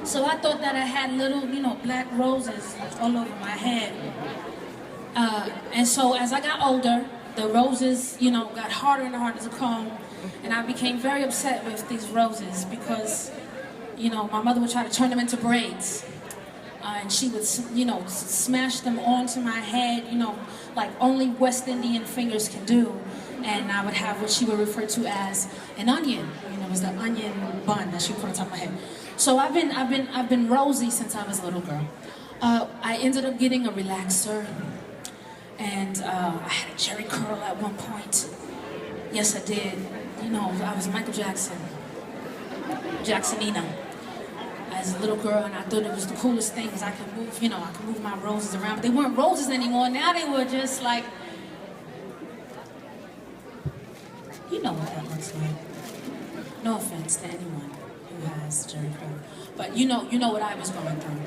So I thought that I had little, black roses all over my head. And so as I got older, the roses, got harder and harder to comb. And I became very upset with these roses because, my mother would try to turn them into braids. And she would, smash them onto my head, like only West Indian fingers can do. And I would have what she would refer to as an onion. It was the onion bun that she put on top of my head. So I've been rosy since I was a little girl. I ended up getting a relaxer, and I had a jerry curl at one point. Yes, I did. I was Michael Jackson, Jacksonina, as a little girl, and I thought it was the coolest thing because I could move, I could move my roses around. But they weren't roses anymore. Now they were just like, you know what that looks like. No offense to anyone who has jerry curl, but you know what I was going through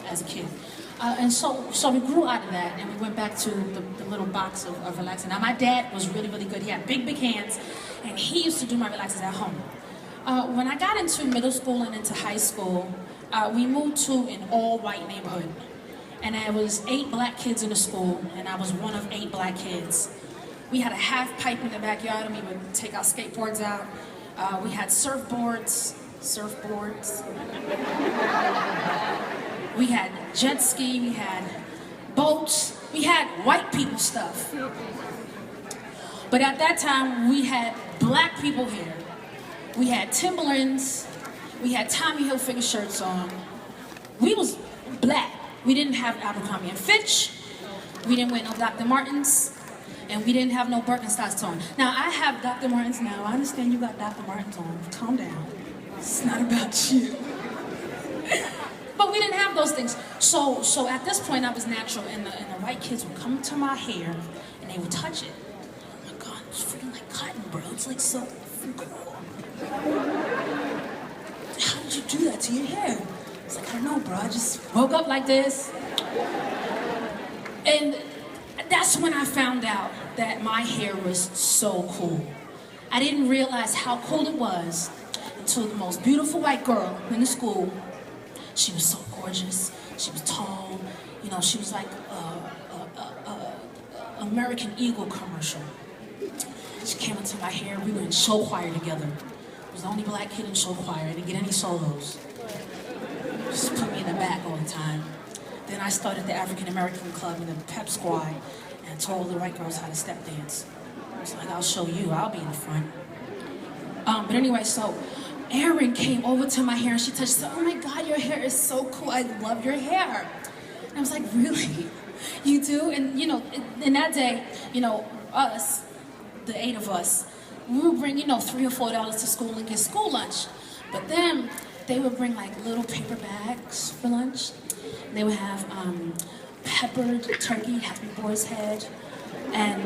as a kid. And so we grew out of that, and we went back to the little box of relaxing. Now, my dad was really, really good. He had big, big hands, and he used to do my relaxers at home. When I got into middle school and into high school, we moved to an all-white neighborhood. And there was 8 black kids in the school, and I was one of 8 black kids. We had a half pipe in the backyard, and we would take our skateboards out. We had surfboards. We had jet ski, we had boats, we had white people stuff. But at that time, we had black people here. We had Timberlands, we had Tommy Hilfiger shirts on. We was black. We didn't have Abercrombie & Fitch, we didn't wear no Dr. Martens, and we didn't have no Birkenstocks on. Now, I have Dr. Martens now. I understand you got Dr. Martens on. Calm down. It's not about you. But we didn't have those things. So at this point, I was natural, and the white kids would come to my hair, and they would touch it. Oh my God, it's freaking like cotton, bro. It's like so freaking cool. How did you do that to your hair? It's like, I don't know, bro. I just woke up like this. And that's when I found out that my hair was so cool. I didn't realize how cool it was until the most beautiful white girl in the school. She was so gorgeous. She was tall. She was like a American Eagle commercial. She came into my hair. We were in show choir together. I was the only black kid in show choir. I didn't get any solos. Just put me in the back all the time. Then I started the African American club in the pep squad, and I told the white girls how to step dance. I was like, I'll show you. I'll be in the front. But anyway, so Erin came over to my hair and she touched, she said, oh my God, your hair is so cool. I love your hair. And I was like, really? You do? And in that day, us, the 8 of us, we would bring, $3 or $4 to school and get school lunch. But then they would bring like little paper bags for lunch. They would have peppered turkey, happy boar's head, and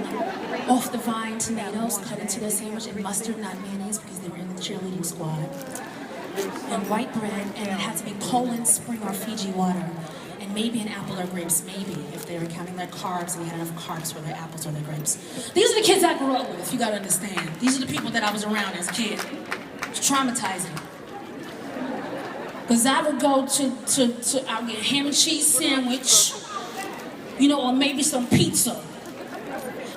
off the vine tomatoes cut into their sandwich, and mustard, not mayonnaise, because they were in the cheerleading squad. And white bread, and it had to be Poland spring or Fiji water, and maybe an apple or grapes, maybe, if they were counting their carbs and they had enough carbs for their apples or their grapes. These are the kids I grew up with, you gotta understand. These are the people that I was around as a kid. It's traumatizing. Because I would go I would get a ham and cheese sandwich, or maybe some pizza.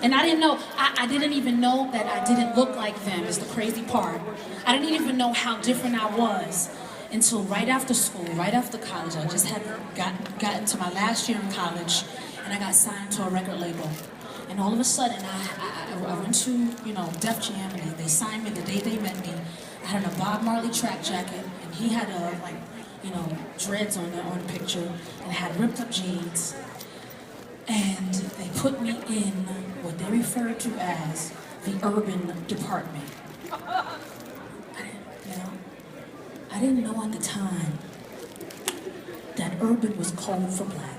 And I didn't know, I didn't even know that I didn't look like them, is the crazy part. I didn't even know how different I was until right after school, right after college. I just had gotten to my last year in college, and I got signed to a record label. And all of a sudden, I went to, Def Jam, and they signed me the day they met me. I had a Bob Marley track jacket, and he had dreads on the picture, and had ripped up jeans. And they put me in what they referred to as the urban department. I didn't know at the time that urban was code for black.